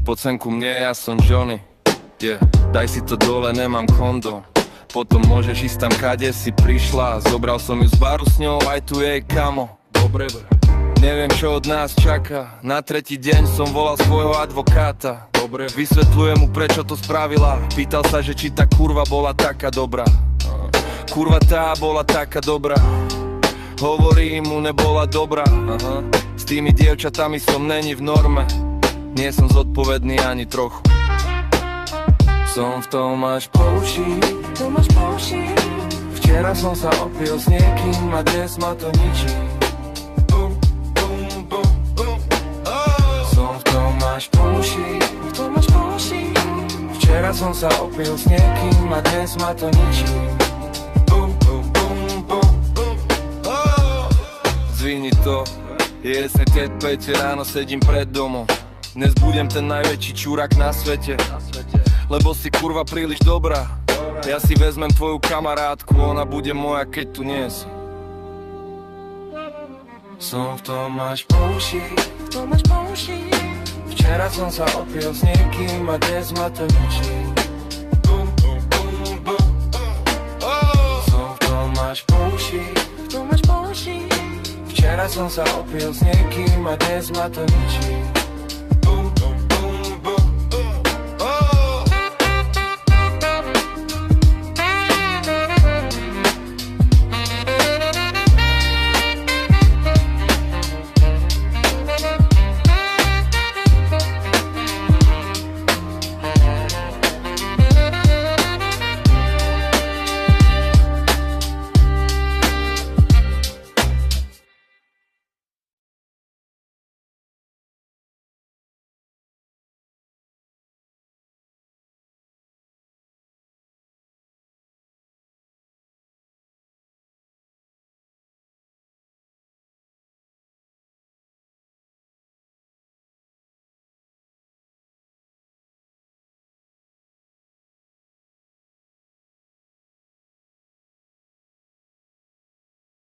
Poď sem ku mne, ja som Johnny. Daj si to dole, nemám kondom. Potom môžeš ísť tam, kade si prišla. Zobral som ju z baru s ňou, aj tu jej kamo. Dobre, neviem, čo od nás čaká. Na tretí deň som volal svojho advokáta. Dobre, vysvetľujem mu, prečo to spravila. Pýtal sa, že či tá kurva bola taká dobrá. Kurva tá bola taká dobrá. Hovorím mu, nebola dobrá. S tými dievčatami som není v norme. Nie som zodpovedný ani trochu. Som v tom až po uši. Včera som sa opil s niekým a dnes ma to ničí. Som v tom až po uši. Včera som sa opil s niekým a dnes ma to ničí. Zvini to, je jasne keď 5 ráno sedím pred domom. Dnes budem ten najväčší čurák na svete. Lebo si kurva príliš dobrá. Ja si vezmem tvoju kamarátku, ona bude moja, keď tu nie som. Som v tom až po uši. Včera som sa opil s niekým a dnes ma to ničí. Som v tom až po uši. Včera som sa opil s niekým a dnes ma to ničí.